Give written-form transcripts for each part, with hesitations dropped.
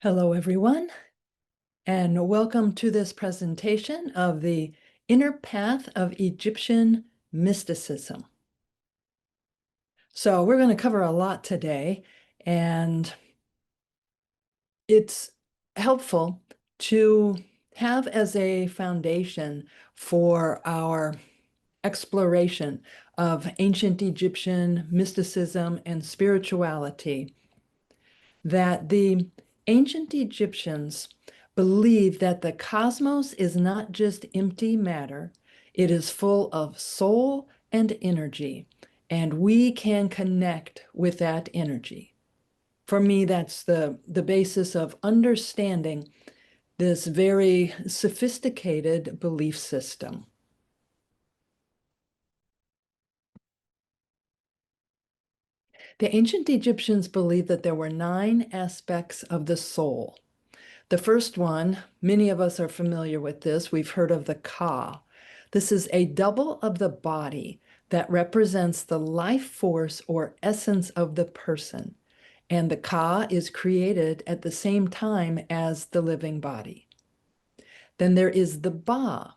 Hello, everyone, and welcome to this presentation of the Inner Path of Egyptian Mysticism. So we're going to cover a lot today, and it's helpful to have as a foundation for our exploration of ancient Egyptian mysticism and spirituality that the ancient Egyptians believed that the cosmos is not just empty matter, it is full of soul and energy, and we can connect with that energy. For me, that's the basis of understanding this very sophisticated belief system. The ancient Egyptians believed that there were 9 aspects of the soul. The first one, many of us are familiar with this. We've heard of the Ka. This is a double of the body that represents the life force or essence of the person. And the Ka is created at the same time as the living body. Then there is the Ba,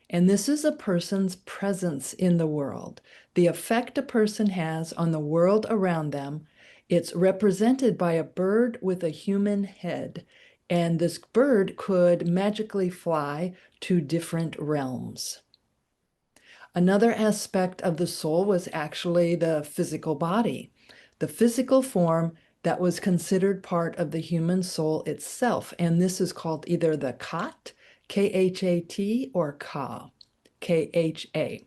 and this is a person's presence in the world, the effect a person has on the world around them. It's represented by a bird with a human head, and this bird could magically fly to different realms. Another aspect of the soul was actually the physical body, the physical form that was considered part of the human soul itself, and this is called either the Khat, K-H-A-T, or Ka. K-H-A.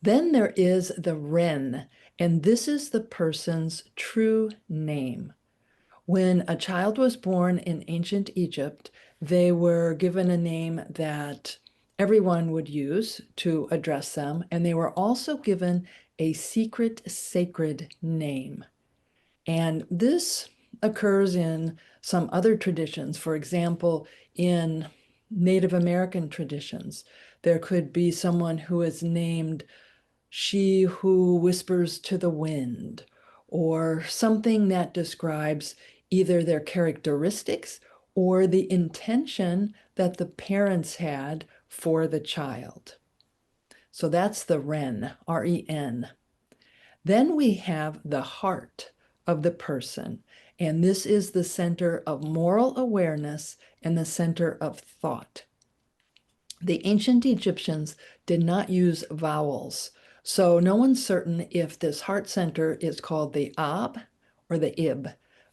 Then there is the Ren, and this is the person's true name. When a child was born in ancient Egypt, they were given a name that everyone would use to address them, and they were also given a secret sacred name. And this occurs in some other traditions. For example, in Native American traditions, there could be someone who is named She Who Whispers to the Wind, or something that describes either their characteristics or the intention that the parents had for the child. So that's the Ren, R-E-N. Then we have the heart of the person, and this is the center of moral awareness and the center of thought. The ancient Egyptians did not use vowels, so no one's certain if this heart center is called the Ab or the Ib,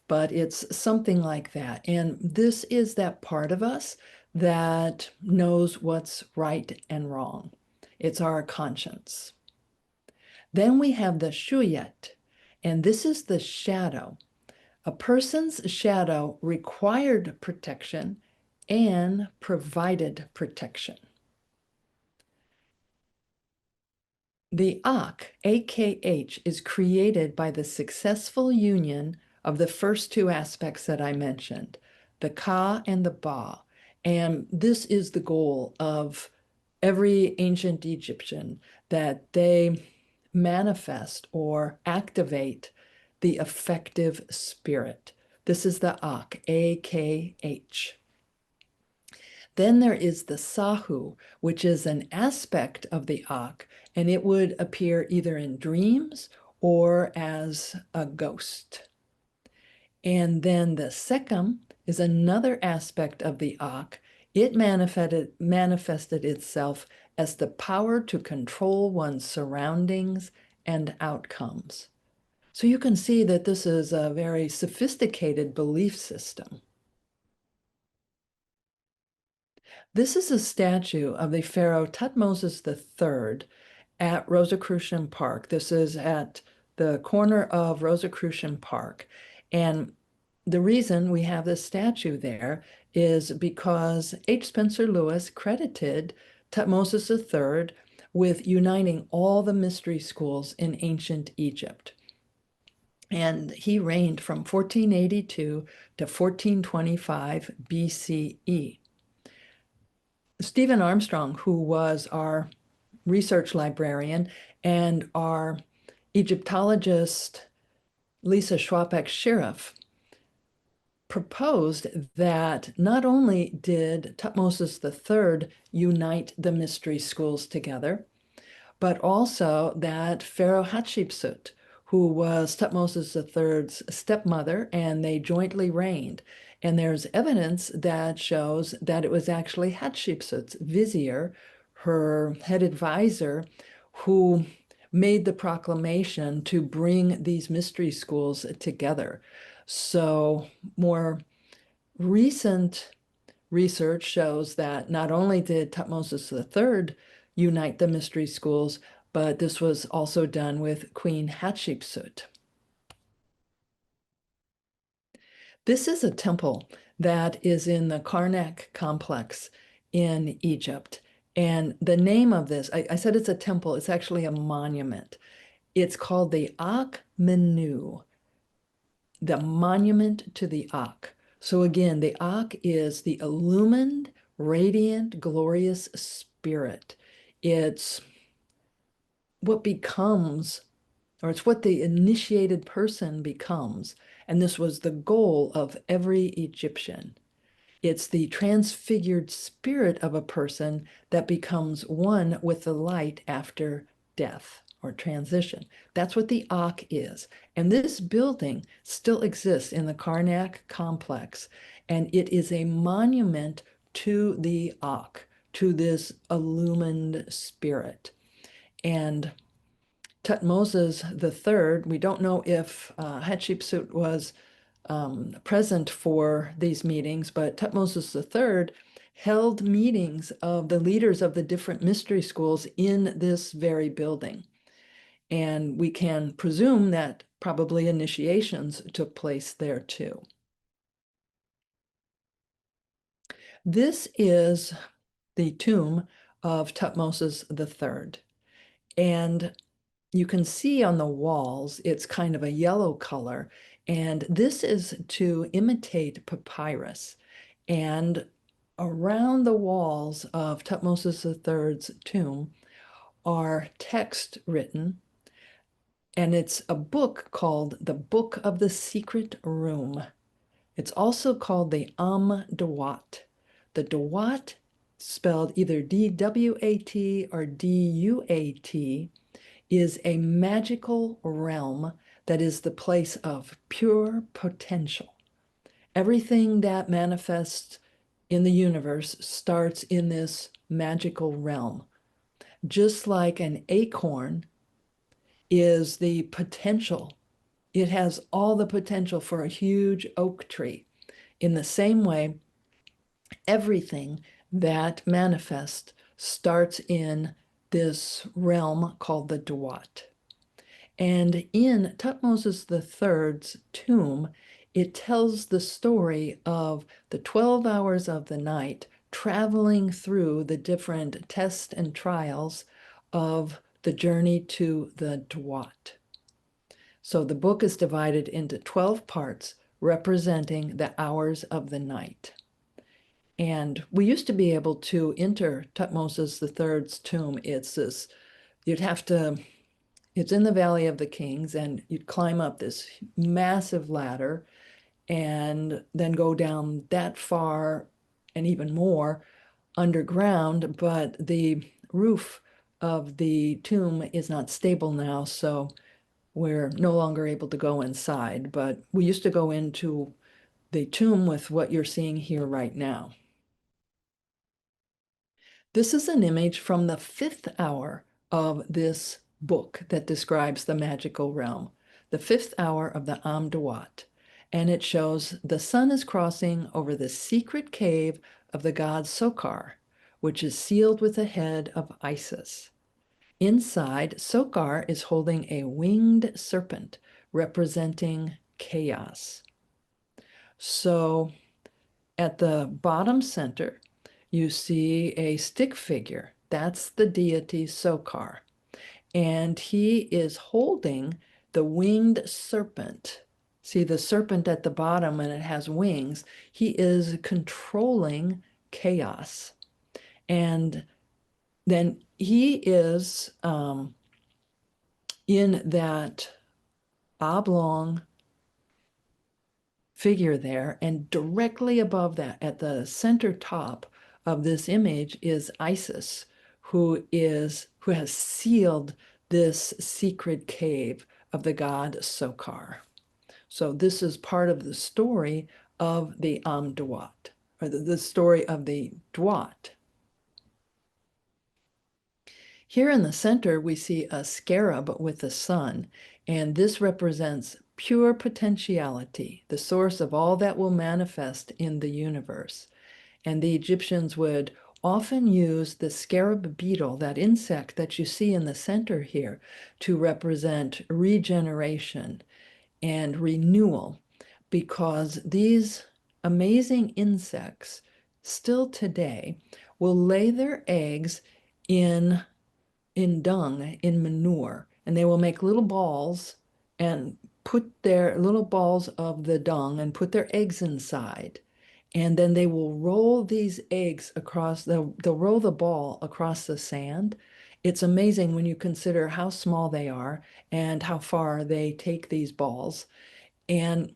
but it's something like that. And this is that part of us that knows what's right and wrong. It's our conscience. Then we have the Shuyet, and this is the shadow. A person's shadow required protection and provided protection. The Akh, A-K-H, is created by the successful union of the first 2 aspects that I mentioned, the Ka and the Ba. And this is the goal of every ancient Egyptian, that they manifest or activate the effective spirit. This is the Akh, A-K-H. Then there is the Sahu, which is an aspect of the Akh, and it would appear either in dreams or as a ghost. And then the Sekhem is another aspect of the Akh. It manifested itself as the power to control one's surroundings and outcomes. So you can see that this is a very sophisticated belief system. This is a statue of the pharaoh Thutmoses III at Rosicrucian Park. This is at the corner of Rosicrucian Park. And the reason we have this statue there is because H. Spencer Lewis credited Thutmoses III with uniting all the mystery schools in ancient Egypt. And he reigned from 1482 to 1425 BCE. Stephen Armstrong, who was our research librarian, and our Egyptologist, Lisa Schwapek Sheriff, proposed that not only did Thutmoses III unite the mystery schools together, but also that Pharaoh Hatshepsut, who was Thutmoses III's stepmother, and they jointly reigned. And there's evidence that shows that it was actually Hatshepsut's vizier, her head advisor, who made the proclamation to bring these mystery schools together. So more recent research shows that not only did Thutmoses III unite the mystery schools, but this was also done with Queen Hatshepsut. This is a temple that is in the Karnak complex in Egypt. And the name of this, I said it's a temple, it's actually a monument. It's called the Akh Menu, the monument to the Akh. So again, the Akh is the illumined, radiant, glorious spirit. It's what becomes, or it's what the initiated person becomes. And this was the goal of every Egyptian. It's the transfigured spirit of a person that becomes one with the light after death or transition. That's what the Akh is. And this building still exists in the Karnak complex, and it is a monument to the Akh, to this illumined spirit. And Thutmoses III, we don't know if Hatshepsut was present for these meetings, but Thutmoses III held meetings of the leaders of the different mystery schools in this very building. And we can presume that probably initiations took place there too. This is the tomb of Thutmoses III. And you can see on the walls, it's kind of a yellow color. And this is to imitate papyrus. And around the walls of Thutmoses III's tomb are text written, and it's a book called the Book of the Secret Room. It's also called the Am Duat. The Duat, spelled either D-W-A-T or D-U-A-T, is a magical realm that is the place of pure potential. Everything that manifests in the universe starts in this magical realm. Just like an acorn is the potential, it has all the potential for a huge oak tree. In the same way, everything that manifests starts in this realm called the Duat. And in Thutmoses III's tomb, it tells the story of the 12 hours of the night traveling through the different tests and trials of the journey to the Duat. So the book is divided into 12 parts representing the hours of the night. And we used to be able to enter Thutmoses III's tomb. It's this, you'd have to, it's in the Valley of the Kings, and you'd climb up this massive ladder and then go down that far and even more underground. But the roof of the tomb is not stable now, so we're no longer able to go inside. But we used to go into the tomb with what you're seeing here right now. This is an image from the 5th hour of this book that describes the magical realm, the 5th hour of the Am Duat. And it shows the sun is crossing over the secret cave of the god Sokar, which is sealed with the head of Isis. Inside, Sokar is holding a winged serpent representing chaos. So at the bottom center, you see a stick figure. That's the deity Sokar. And he is holding the winged serpent. See the serpent at the bottom, and it has wings. He is controlling chaos. And then he is in that oblong figure there. And directly above that, at the center top of this image, is Isis, who has sealed this secret cave of the god Sokar. So this is part of the story of the Am Duat, or the story of the Duat. Here in the center, we see a scarab with the sun, and this represents pure potentiality, the source of all that will manifest in the universe. And the Egyptians would often use the scarab beetle, that insect that you see in the center here, to represent regeneration and renewal, because these amazing insects still today will lay their eggs in dung, in manure, and they will make little balls and put their little balls of the dung and put their eggs inside. And then they will roll these eggs across, they'll roll the ball across the sand. It's amazing when you consider how small they are and how far they take these balls. And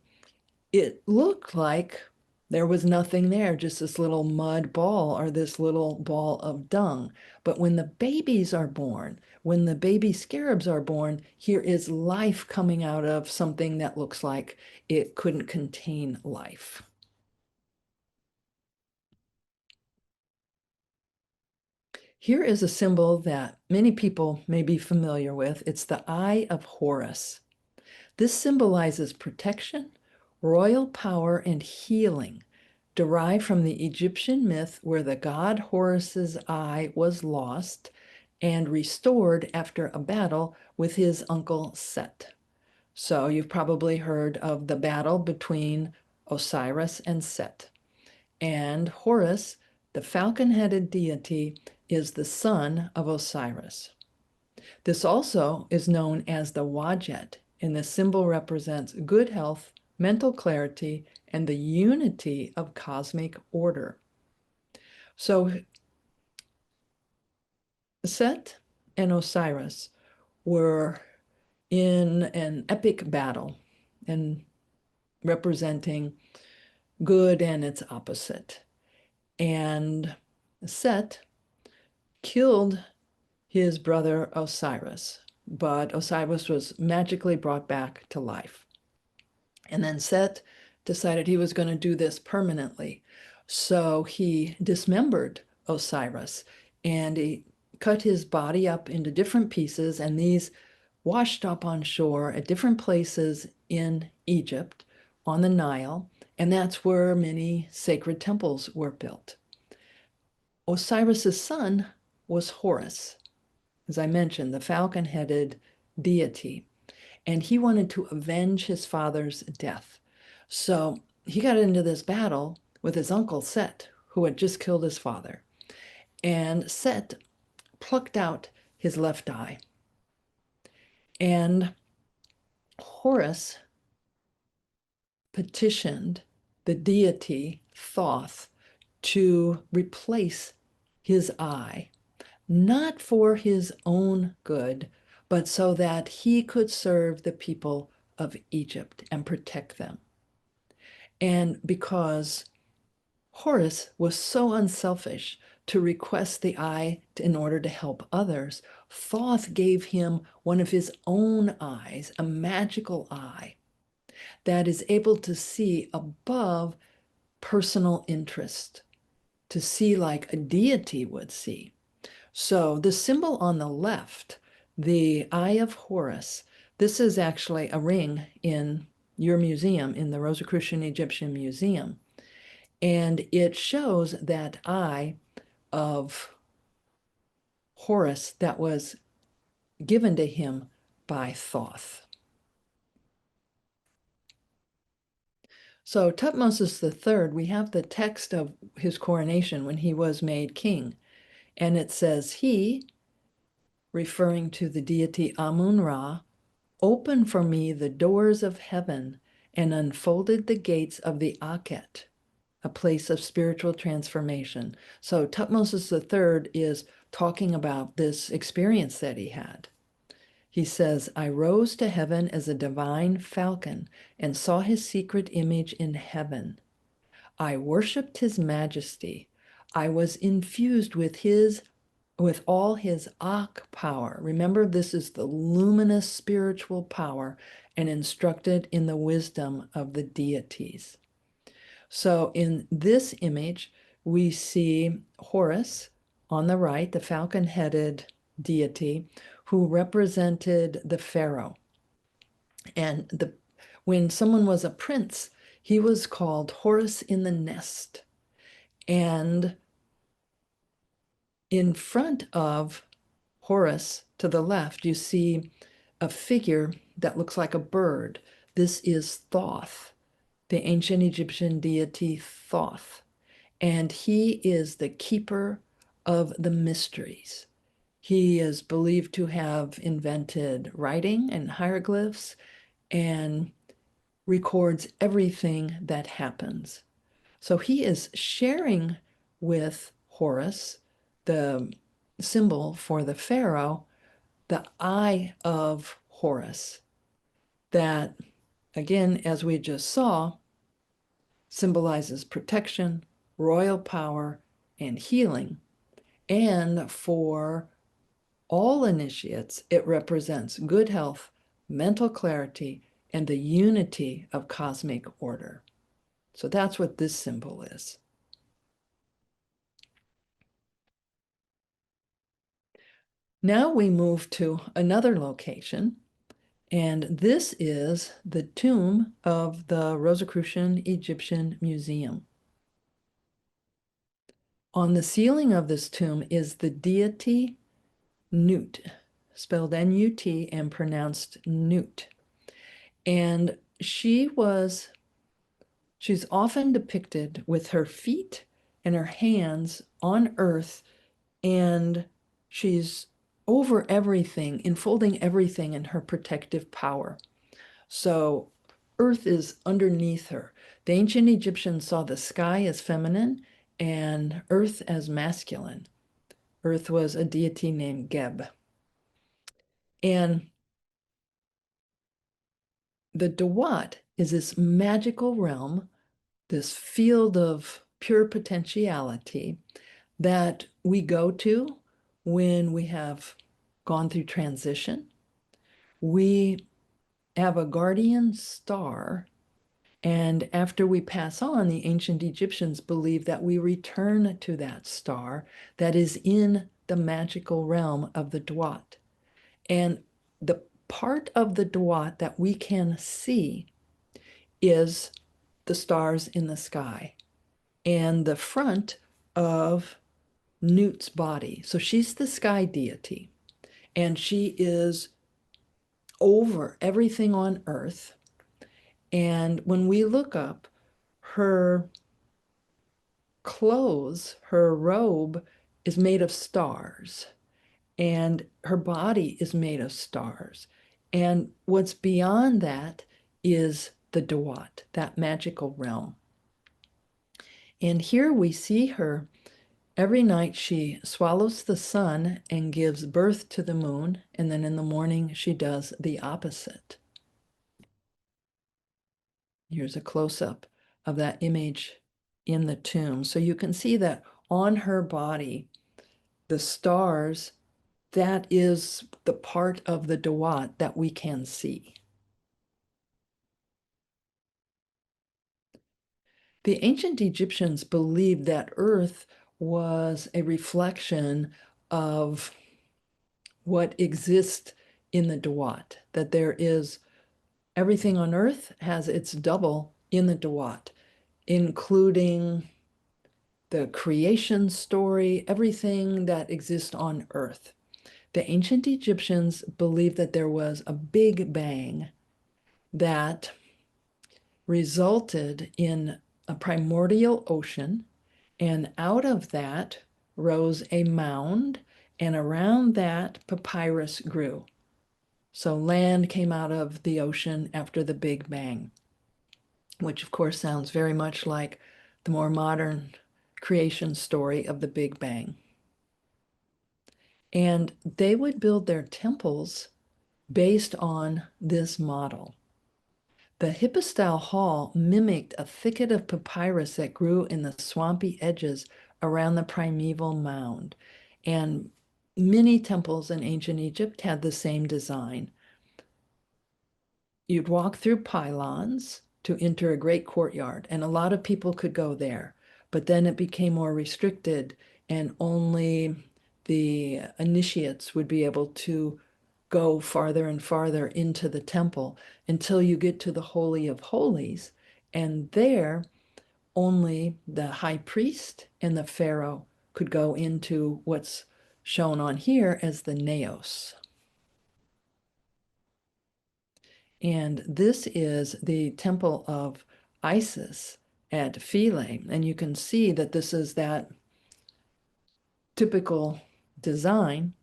it looked like there was nothing there, just this little mud ball or this little ball of dung. But when the babies are born, when the baby scarabs are born, here is life coming out of something that looks like it couldn't contain life. Here is a symbol that many people may be familiar with. It's the Eye of Horus. This symbolizes protection, royal power, and healing, derived from the Egyptian myth where the god Horus's eye was lost and restored after a battle with his uncle Set. So you've probably heard of the battle between Osiris and Set. And Horus, the falcon-headed deity, is the son of Osiris. This also is known as the Wadjet, and the symbol represents good health, mental clarity, and the unity of cosmic order. So Set and Osiris were in an epic battle and representing good and its opposite. And Set killed his brother Osiris, but Osiris was magically brought back to life. And then Set decided he was going to do this permanently. So he dismembered Osiris and he cut his body up into different pieces, and these washed up on shore at different places in Egypt on the Nile, and that's where many sacred temples were built. Osiris's son was Horus, as I mentioned, the falcon-headed deity, and he wanted to avenge his father's death. So he got into this battle with his uncle Set, who had just killed his father. And Set plucked out his left eye. And Horus petitioned the deity Thoth to replace his eye, not for his own good, but so that he could serve the people of Egypt and protect them. And because Horus was so unselfish to request the eye in order to help others, Thoth gave him one of his own eyes, a magical eye that is able to see above personal interest, to see like a deity would see. So the symbol on the left, the Eye of Horus, this is actually a ring in your museum, in the Rosicrucian Egyptian Museum. And it shows that eye of Horus that was given to him by Thoth. So Thutmoses III, we have the text of his coronation when he was made king. And it says, he, referring to the deity Amun-Ra, opened for me the doors of heaven and unfolded the gates of the Akhet, a place of spiritual transformation. So Thutmoses III is talking about this experience that he had. He says, I rose to heaven as a divine falcon and saw his secret image in heaven. I worshiped his majesty. I was infused with all his Akh power. Remember, this is the luminous spiritual power and instructed in the wisdom of the deities. So in this image, we see Horus on the right, the falcon-headed deity who represented the pharaoh. And when someone was a prince, he was called Horus in the nest. And in front of Horus, to the left, you see a figure that looks like a bird. This is Thoth, the ancient Egyptian deity Thoth. And he is the keeper of the mysteries. He is believed to have invented writing and hieroglyphs and records everything that happens. So he is sharing with Horus, the symbol for the pharaoh, the Eye of Horus, that, again, as we just saw, symbolizes protection, royal power, and healing. And for all initiates, it represents good health, mental clarity, and the unity of cosmic order. So that's what this symbol is. Now we move to another location, and this is the tomb of the Rosicrucian Egyptian Museum. On the ceiling of this tomb is the deity Nut, spelled N-U-T and pronounced Nut. And she's often depicted with her feet and her hands on earth, and she's over everything, enfolding everything in her protective power. So earth is underneath her. The ancient Egyptians saw the sky as feminine and earth as masculine. Earth was a deity named Geb. And the Duat is this magical realm, this field of pure potentiality that we go to when we have gone through transition. We have a guardian star, and after we pass on, the ancient Egyptians believe that we return to that star that is in the magical realm of the Duat. And the part of the Duat that we can see is the stars in the sky and the front of Nut's body. So she's the sky deity, and she is over everything on earth. And when we look up, her clothes, her robe is made of stars, and her body is made of stars. And what's beyond that is the Duat, that magical realm. And here we see her. Every night she swallows the sun and gives birth to the moon, and then in the morning she does the opposite. Here's a close-up of that image in the tomb. So you can see that on her body, the stars, that is the part of the Duat that we can see. The ancient Egyptians believed that Earth was a reflection of what exists in the Duat, that there is everything on Earth has its double in the Duat, including the creation story, everything that exists on Earth. The ancient Egyptians believed that there was a big bang that resulted in a primordial ocean, and out of that rose a mound, and around that papyrus grew. So land came out of the ocean after the Big Bang, which of course sounds very much like the more modern creation story of the Big Bang. And they would build their temples based on this model. The hypostyle hall mimicked a thicket of papyrus that grew in the swampy edges around the primeval mound. And many temples in ancient Egypt had the same design. You'd walk through pylons to enter a great courtyard, and a lot of people could go there. But then it became more restricted, and only the initiates would be able to go farther and farther into the temple until you get to the Holy of Holies. And there, only the high priest and the pharaoh could go into what's shown on here as the naos. And this is the temple of Isis at Philae. And you can see that this is that typical design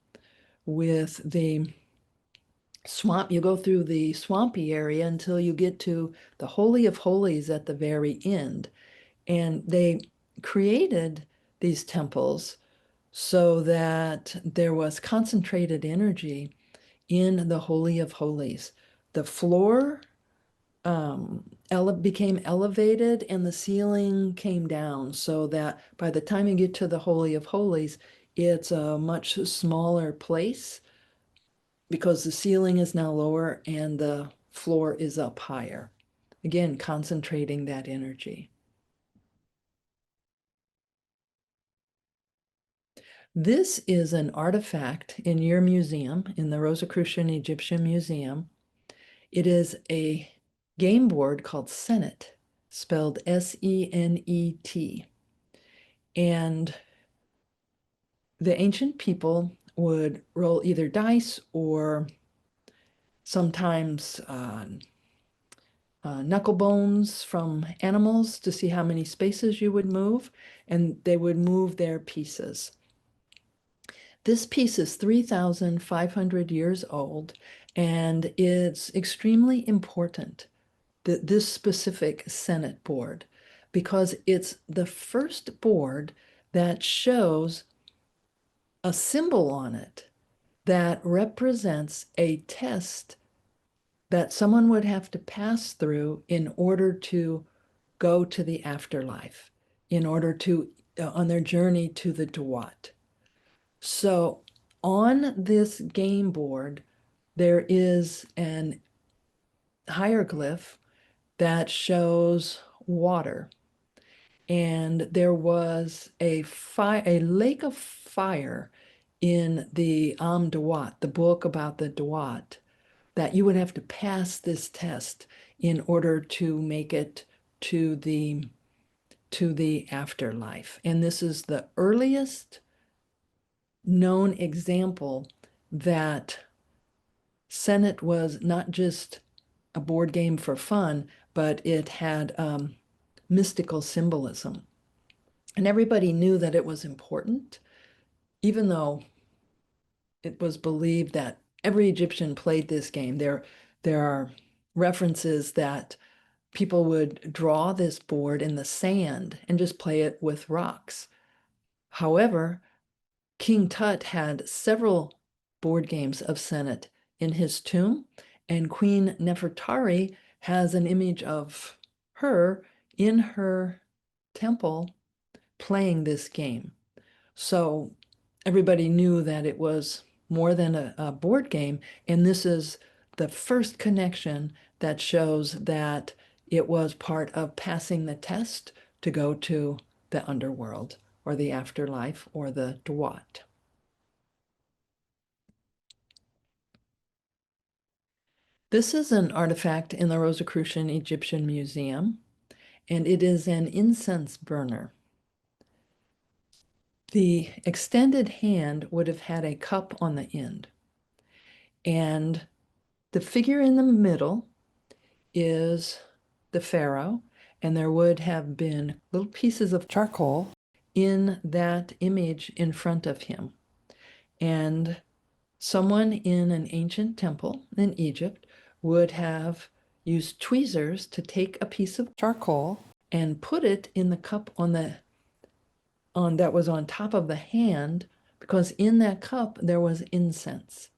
with the swamp. You go through the swampy area until you get to the Holy of Holies at the very end. And they created these temples so that there was concentrated energy in the Holy of Holies. The floor became elevated and the ceiling came down so that by the time you get to the Holy of Holies, it's a much smaller place because the ceiling is now lower and the floor is up higher. Again, concentrating that energy. This is an artifact in your museum, in the Rosicrucian Egyptian Museum. It is a game board called Senet, spelled Senet. And the ancient people would roll either dice or sometimes knuckle bones from animals to see how many spaces you would move, and they would move their pieces. This piece is 3,500 years old, and it's extremely important, this specific Senet board, because it's the first board that shows a symbol on it that represents a test that someone would have to pass through in order to go to the afterlife, in order to, on their journey to the Duat. So on this game board, there is an hieroglyph that shows water. And there was a lake of fire in the Am Duat, the book about the Duat, that you would have to pass this test in order to make it to the afterlife. And this is the earliest known example that Senet was not just a board game for fun, but it had mystical symbolism. And everybody knew that it was important, even though it was believed that every Egyptian played this game. There are references that people would draw this board in the sand and just play it with rocks. However, King Tut had several board games of Senet in his tomb, and Queen Nefertari has an image of her in her temple playing this game. So everybody knew that it was more than a board game, and this is the first connection that shows that it was part of passing the test to go to the underworld or the afterlife or the Duat. This is an artifact in the Rosicrucian Egyptian Museum, and it is an incense burner. The extended hand would have had a cup on the end, and the figure in the middle is the pharaoh, and there would have been little pieces of charcoal in that image in front of him. And someone in an ancient temple in Egypt would have used tweezers to take a piece of charcoal and put it in the cup that was on top of the hand, because in that cup there was incense.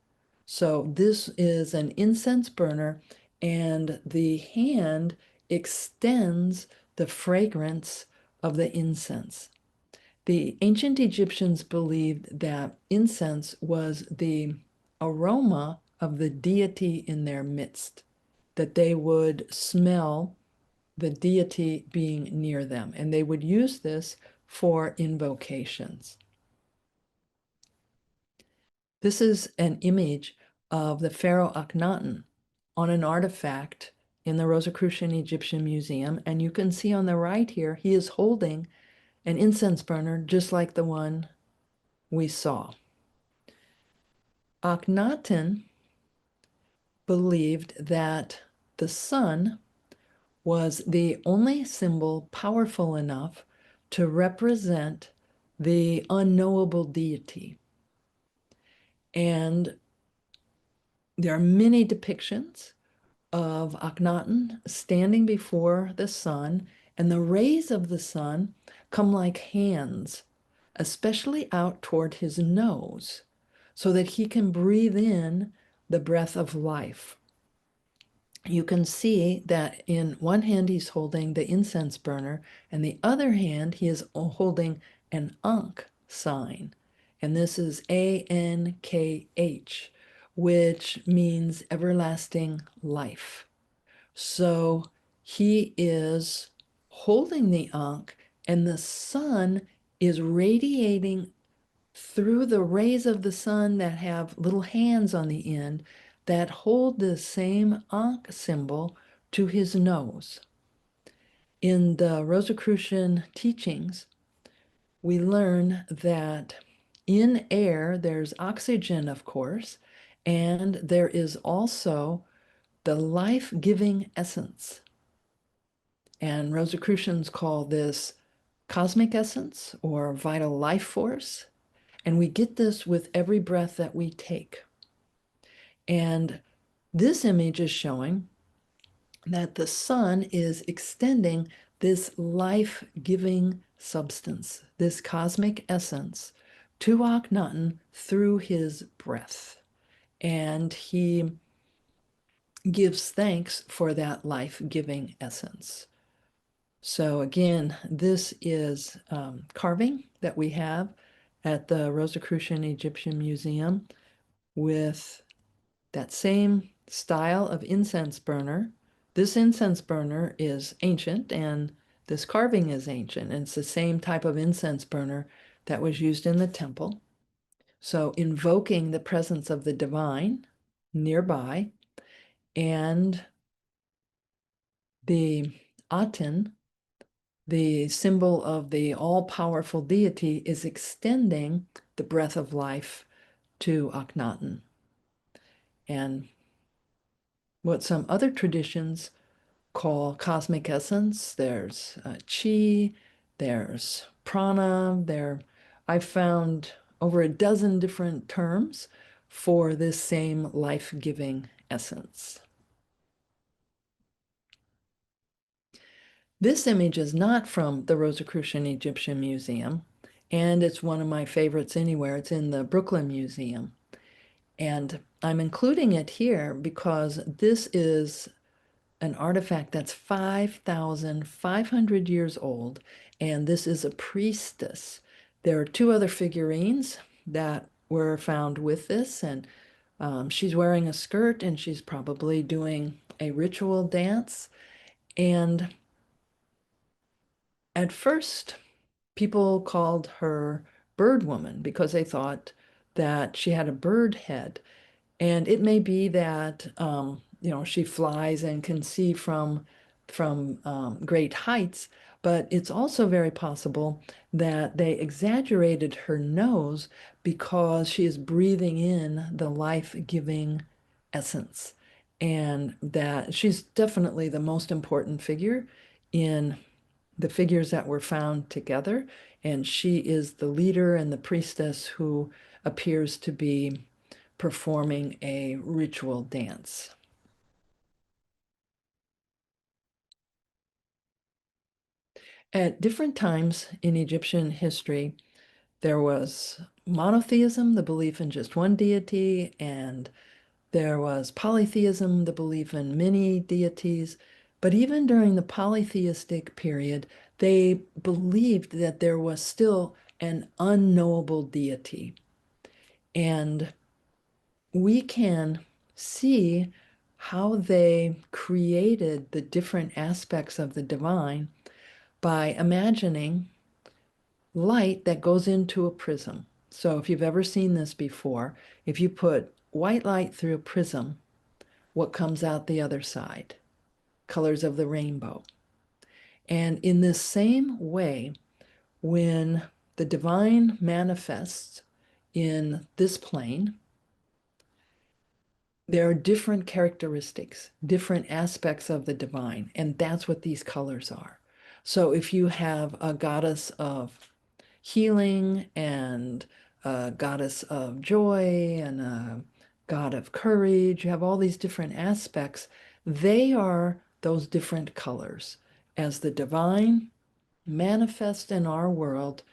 So this is an incense burner, and the hand extends the fragrance of the incense. The ancient Egyptians believed that incense was the aroma of the deity in their midst, that they would smell the deity being near them, and they would use this for invocations. This is an image of the pharaoh Akhnaton on an artifact in the Rosicrucian Egyptian Museum, and you can see on the right here, he is holding an incense burner just like the one we saw. Akhnaton believed that the sun was the only symbol powerful enough to represent the unknowable deity. And there are many depictions of Akhenaten standing before the sun, and the rays of the sun come like hands, especially out toward his nose, so that he can breathe in the breath of life. You can see that in one hand he's holding the incense burner, and the other hand he is holding an Ankh sign. And this is ANKH, which means everlasting life. So he is holding the Ankh, and the sun is radiating through the rays of the sun that have little hands on the end that hold the same Ankh symbol to his nose. In the Rosicrucian teachings, we learn that in air there's oxygen, of course, and there is also the life-giving essence. And Rosicrucians call this cosmic essence or vital life force. And we get this with every breath that we take. And this image is showing that the sun is extending this life-giving substance, this cosmic essence, to Akhenaten through his breath. And he gives thanks for that life-giving essence. So again, this is carving that we have at the Rosicrucian Egyptian Museum with that same style of incense burner. This incense burner is ancient, and this carving is ancient, and it's the same type of incense burner that was used in the temple. So invoking the presence of the divine nearby, and the Aten, the symbol of the all-powerful deity, is extending the breath of life to Akhenaten. And what some other traditions call cosmic essence, there's chi, there's prana, I've found over a dozen different terms for this same life-giving essence. This image is not from the Rosicrucian Egyptian Museum, and it's one of my favorites anywhere. It's in the Brooklyn Museum. And I'm including it here because this is an artifact that's 5,500 years old, and this is a priestess. There are two other figurines that were found with this, and she's wearing a skirt, and she's probably doing a ritual dance. And at first, people called her Bird Woman because they thought that she had a bird head. And it may be that she flies and can see from great heights, but it's also very possible that they exaggerated her nose because she is breathing in the life-giving essence, and that she's definitely the most important figure in the figures that were found together, and she is the leader and the priestess who appears to be performing a ritual dance. At different times in Egyptian history, there was monotheism, the belief in just one deity, and There was polytheism, the belief in many deities, but even during the polytheistic period, they believed that there was still an unknowable deity. And we can see how they created the different aspects of the divine by imagining light that goes into a prism. So if you've ever seen this before, if you put white light through a prism, what comes out the other side? Colors of the rainbow. And in this same way, when the divine manifests in this plane, there are different characteristics, different aspects of the divine, and that's what these colors are. So if you have a goddess of healing and a goddess of joy and a god of courage, you have all these different aspects. They are those different colors. As the divine manifests in our world,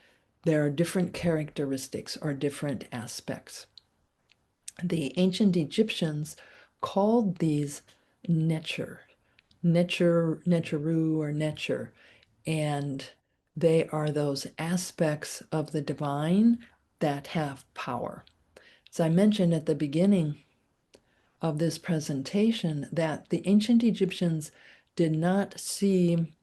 there are different characteristics or different aspects. The ancient Egyptians called these necher, necheru or necher, and they are those aspects of the divine that have power. As I mentioned at the beginning of this presentation, that the ancient Egyptians did not see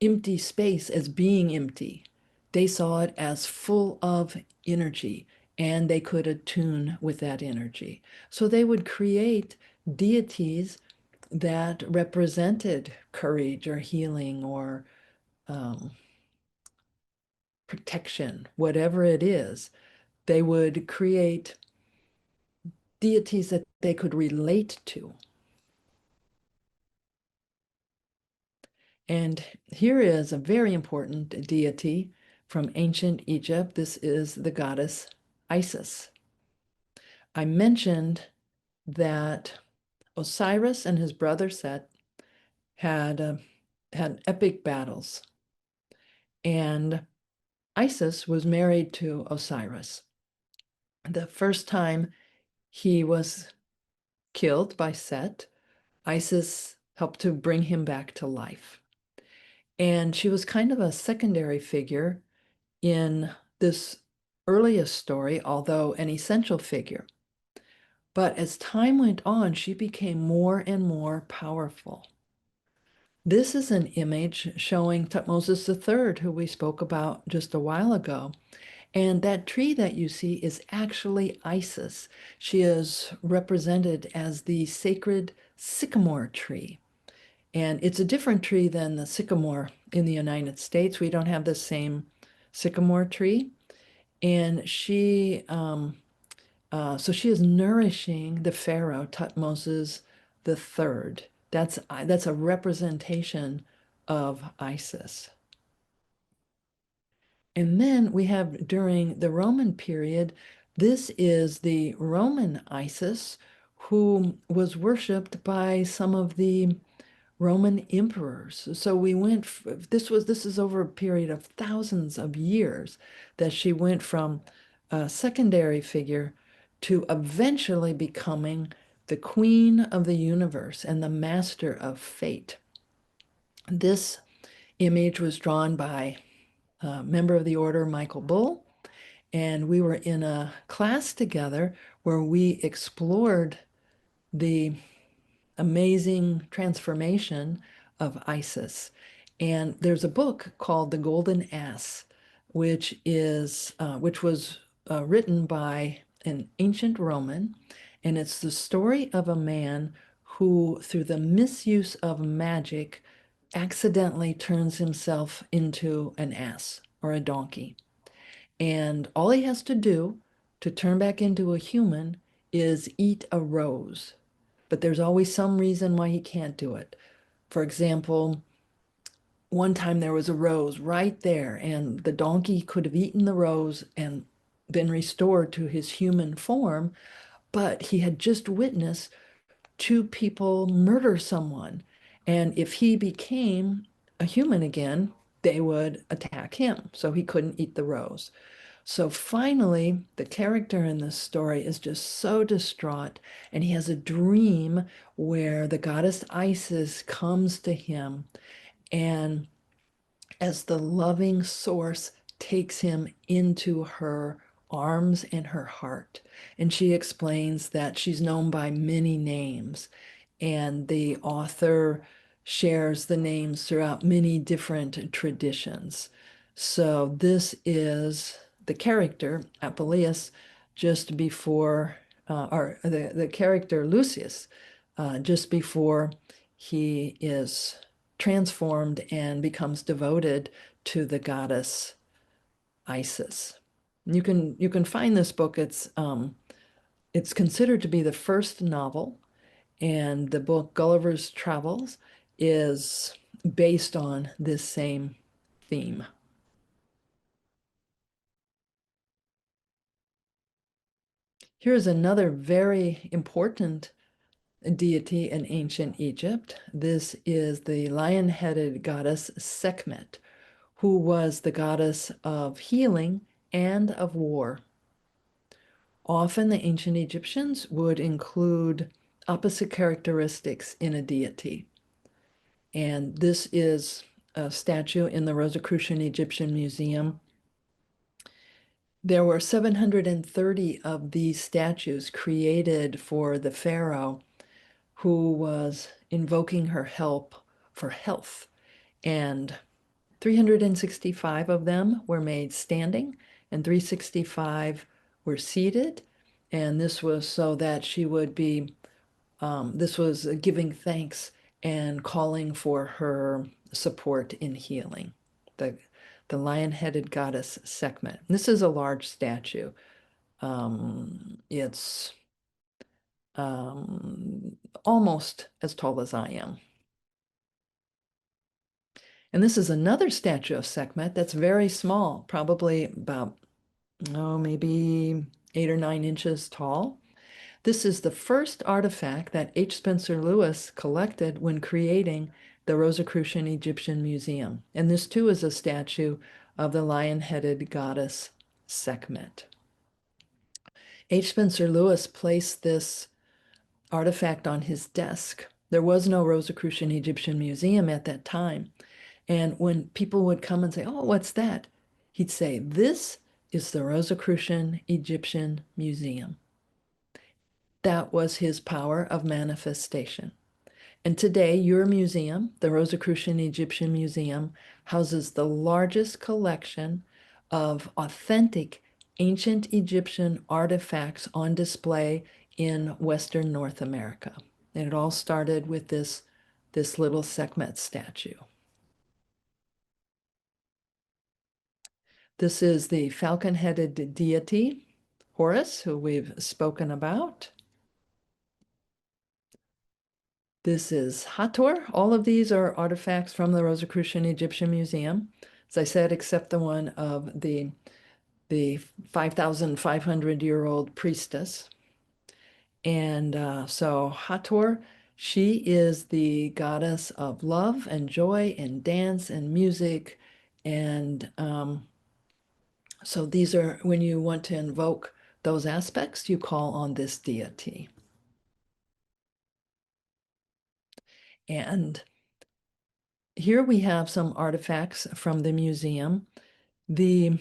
empty space as being empty. They saw it as full of energy, and they could attune with that energy. So they would create deities that represented courage or healing or um, protection, whatever it is. They would create deities that they could relate to. And here is a very important deity from ancient Egypt. This is the goddess Isis. I mentioned that Osiris and his brother Set had epic battles, and Isis was married to Osiris. The first time he was killed by Set, Isis helped to bring him back to life. And she was kind of a secondary figure in this earliest story, although an essential figure. But as time went on, she became more and more powerful. This is an image showing Thutmoses III, who we spoke about just a while ago. And that tree that you see is actually Isis. She is represented as the sacred sycamore tree. And it's a different tree than the sycamore in the United States. We don't have the same sycamore tree. And so she is nourishing the pharaoh, Thutmoses III. That's a representation of Isis. And then we have during the Roman period, this is the Roman Isis, who was worshipped by some of the Roman emperors. So we went, this is over a period of thousands of years that she went from a secondary figure to eventually becoming the queen of the universe and the master of fate. This image was drawn by a member of the order, Michael Bull, and we were in a class together where we explored the amazing transformation of Isis. And there's a book called The Golden Ass, which was written by an ancient Roman, and it's the story of a man who, through the misuse of magic, accidentally turns himself into an ass or a donkey. And all he has to do to turn back into a human is eat a rose. But there's always some reason why he can't do it. For example, one time there was a rose right there, and the donkey could have eaten the rose and been restored to his human form, but he had just witnessed two people murder someone. And if he became a human again, they would attack him. So he couldn't eat the rose. So finally, the character in this story is just so distraught, and he has a dream where the goddess Isis comes to him, and as the loving source takes him into her arms and her heart. And she explains that she's known by many names, and the author shares the names throughout many different traditions. So this is the character, Apuleius, just before, or the character Lucius, just before he is transformed and becomes devoted to the goddess Isis. You can find this book. It's considered to be the first novel, and the book Gulliver's Travels is based on this same theme. Here's another very important deity in ancient Egypt. This is the lion-headed goddess Sekhmet, who was the goddess of healing and of war. Often the ancient Egyptians would include opposite characteristics in a deity. And this is a statue in the Rosicrucian Egyptian Museum. There were 730 of these statues created for the pharaoh who was invoking her help for health. And 365 of them were made standing, and 365 were seated. And this was so that she would be, this was giving thanks and calling for her support in healing. The lion-headed goddess Sekhmet. This is a large statue. It's almost as tall as I am. And this is another statue of Sekhmet that's very small, probably about, maybe 8 or 9 inches tall. This is the first artifact that H. Spencer Lewis collected when creating the Rosicrucian Egyptian Museum. And this too is a statue of the lion-headed goddess Sekhmet. H. Spencer Lewis placed this artifact on his desk. There was no Rosicrucian Egyptian Museum at that time. And when people would come and say, "Oh, what's that?" He'd say, "This is the Rosicrucian Egyptian Museum." That was his power of manifestation. And today, your museum, the Rosicrucian Egyptian Museum, houses the largest collection of authentic ancient Egyptian artifacts on display in Western North America. And it all started with this little Sekhmet statue. This is the falcon-headed deity, Horus, who we've spoken about. This is Hathor. All of these are artifacts from the Rosicrucian Egyptian Museum, as I said, except the one of the 5,500-year-old priestess. And so Hathor, she is the goddess of love and joy and dance and music. And so these are, when you want to invoke those aspects, you call on this deity. And here we have some artifacts from the museum. The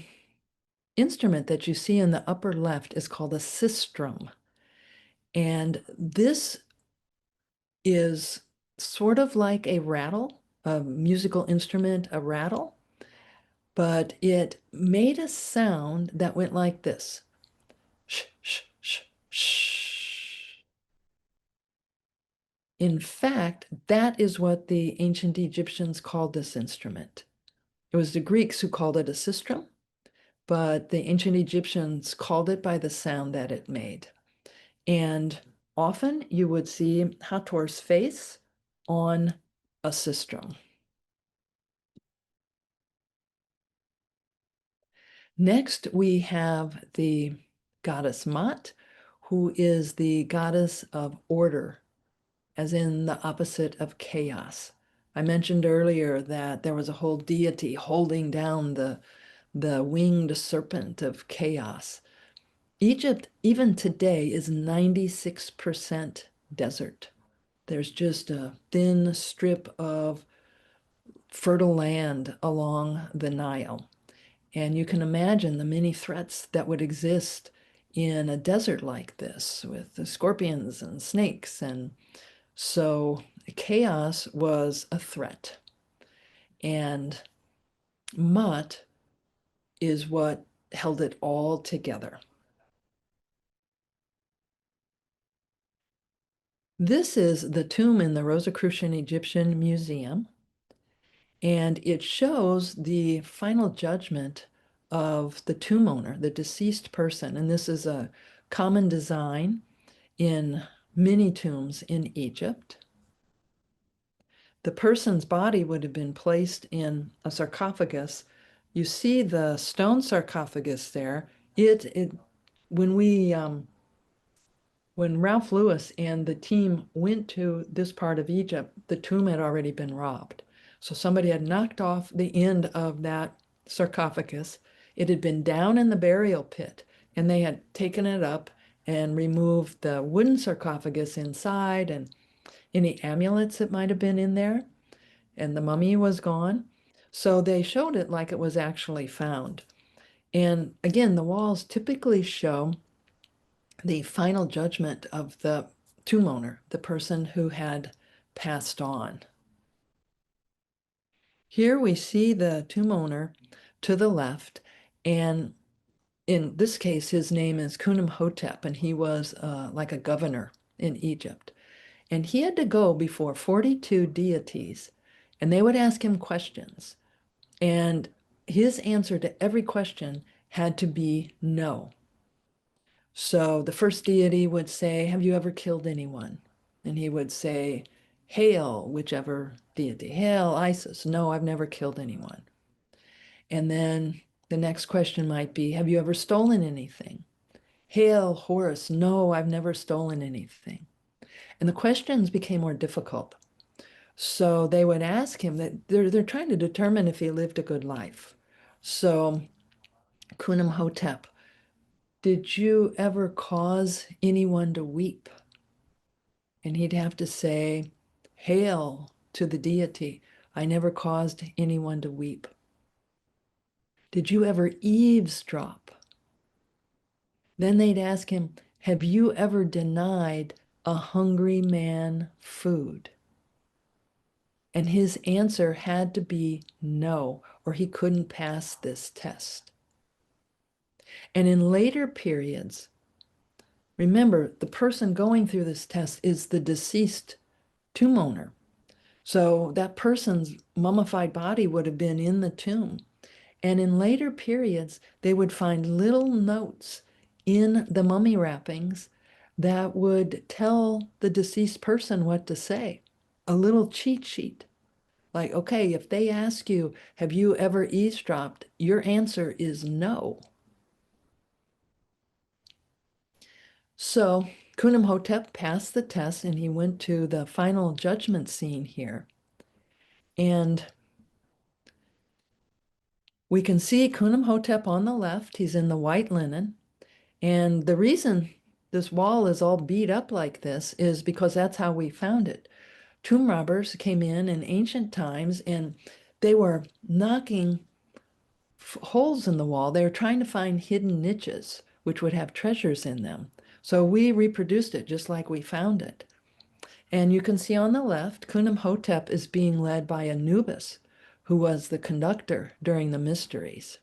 instrument that you see in the upper left is called a sistrum. And this is sort of like a rattle, a musical instrument, a rattle, but it made a sound that went like this. Shh, shh, shh, shh. In fact, that is what the ancient Egyptians called this instrument. It was the Greeks who called it a sistrum, but the ancient Egyptians called it by the sound that it made. And often you would see Hathor's face on a sistrum. Next, we have the goddess Mat, who is the goddess of order, as in the opposite of chaos. I mentioned earlier that there was a whole deity holding down the the winged serpent of chaos. Egypt, even today, is 96% desert. There's just a thin strip of fertile land along the Nile. And you can imagine the many threats that would exist in a desert like this with the scorpions and snakes. And so chaos was a threat. And Mut is what held it all together. This is the tomb in the Rosicrucian Egyptian Museum, and it shows the final judgment of the tomb owner, the deceased person. And this is a common design in many tombs in Egypt. The person's body would have been placed in a sarcophagus. You see the stone sarcophagus there. When we when Ralph Lewis and the team went to this part of Egypt, the tomb had already been robbed. So somebody had knocked off the end of that sarcophagus. It had been down in the burial pit, and they had taken it up and removed the wooden sarcophagus inside and any amulets that might have been in there, and the mummy was gone. So they showed it like it was actually found. And again, the walls typically show the final judgment of the tomb owner, the person who had passed on. Here we see the tomb owner to the left, and in this case, his name is Khunemhotep, and he was like a governor in Egypt. And he had to go before 42 deities, and they would ask him questions. And his answer to every question had to be no. So the first deity would say, have you ever killed anyone? And he would say, hail, whichever deity. Hail, Isis. No, I've never killed anyone. And then the next question might be, have you ever stolen anything? Hail, Horus. No, I've never stolen anything. And the questions became more difficult. So they would ask him that they're trying to determine if he lived a good life. So Khunemhotep, did you ever cause anyone to weep? And he'd have to say, hail to the deity. I never caused anyone to weep. Did you ever eavesdrop? Then they'd ask him, have you ever denied a hungry man food? And his answer had to be no, or he couldn't pass this test. And in later periods, remember, the person going through this test is the deceased tomb owner. So that person's mummified body would have been in the tomb. And in later periods, they would find little notes in the mummy wrappings that would tell the deceased person what to say. A little cheat sheet. Like, okay, if they ask you, have you ever eavesdropped? Your answer is no. So Khunemhotep passed the test and he went to the final judgment scene here. And we can see Khunemhotep on the left. He's in the white linen. And the reason this wall is all beat up like this is because that's how we found it. Tomb robbers came in ancient times and they were knocking holes in the wall. They were trying to find hidden niches, which would have treasures in them. So we reproduced it just like we found it. And you can see on the left, Khunemhotep is being led by Anubis, who was the conductor during the mysteries.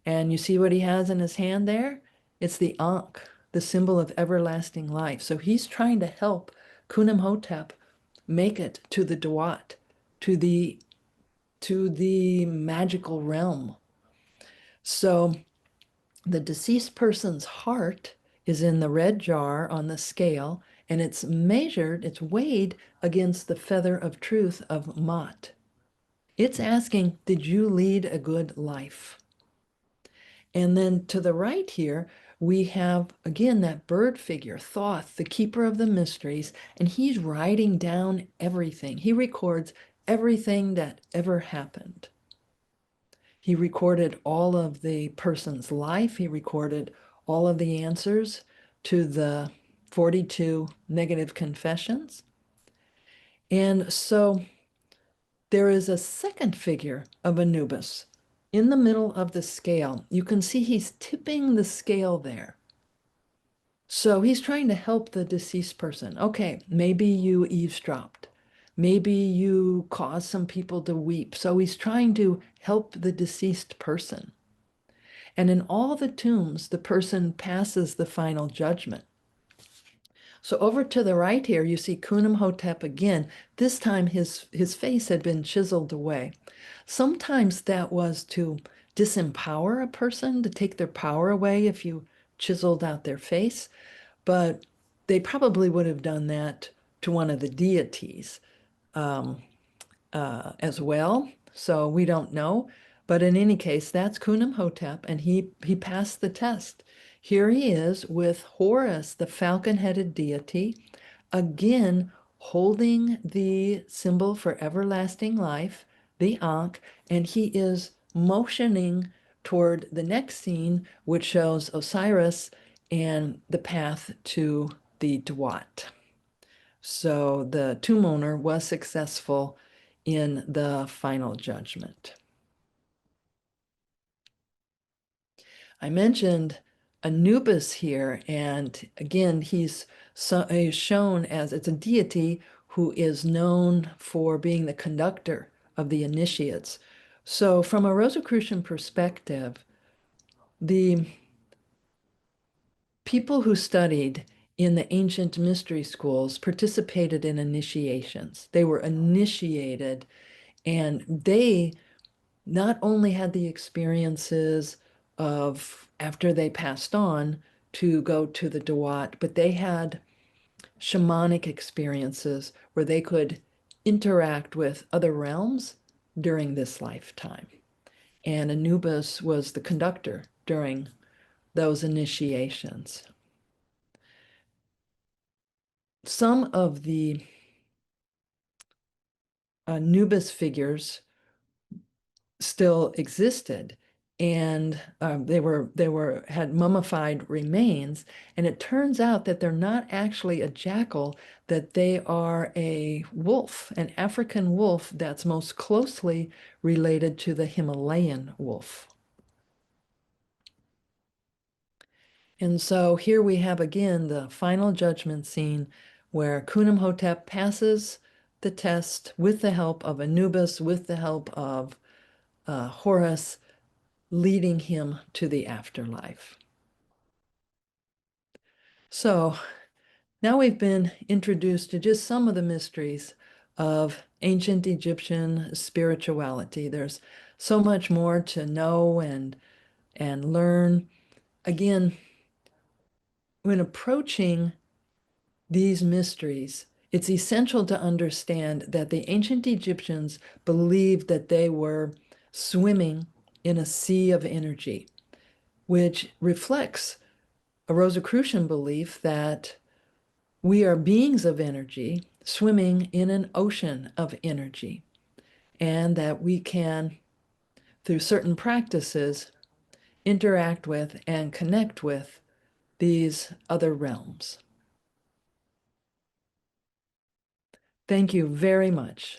And you see what he has in his hand there? It's the Ankh, the symbol of everlasting life. So he's trying to help Khunemhotep make it to the Duat, to the magical realm. So the deceased person's heart is in the red jar on the scale, and it's measured, it's weighed against the feather of truth of Mut. It's asking, did you lead a good life? And then to the right here, we have, again, that bird figure, Thoth, the keeper of the mysteries, and he's writing down everything. He records everything that ever happened. He recorded all of the person's life. He recorded all of the answers to the 42 negative confessions. And so there is a second figure of Anubis in the middle of the scale. You can see he's tipping the scale there. So he's trying to help the deceased person. Okay, maybe you eavesdropped. Maybe you caused some people to weep. So he's trying to help the deceased person. And in all the tombs, the person passes the final judgment. So over to the right here, you see Khnum-Hotep again. This time his face had been chiseled away. Sometimes that was to disempower a person, to take their power away if you chiseled out their face. But they probably would have done that to one of the deities as well. So we don't know. But in any case, that's Khnum-Hotep, and he passed the test. Here he is with Horus, the falcon-headed deity, again holding the symbol for everlasting life, the Ankh, and he is motioning toward the next scene, which shows Osiris and the path to the Duat. So the tomb owner was successful in the final judgment. I mentioned Anubis here, and again, he's shown as it's a deity who is known for being the conductor of the initiates. So from a Rosicrucian perspective, the people who studied in the ancient mystery schools participated in initiations. They were initiated, and they not only had the experiences of after they passed on to go to the Duat, but they had shamanic experiences where they could interact with other realms during this lifetime. And Anubis was the conductor during those initiations. Some of the Anubis figures still existed, and they had mummified remains, and it turns out that they're not actually a jackal, that they are a wolf, an African wolf that's most closely related to the Himalayan wolf. And so here we have again the final judgment scene where Khnum-Hotep passes the test with the help of Anubis, with the help of Horus, leading him to the afterlife. So now we've been introduced to just some of the mysteries of ancient Egyptian spirituality. There's so much more to know and learn. Again, when approaching these mysteries, it's essential to understand that the ancient Egyptians believed that they were swimming in a sea of energy, which reflects a Rosicrucian belief that we are beings of energy swimming in an ocean of energy, and that we can, through certain practices, interact with and connect with these other realms. Thank you very much.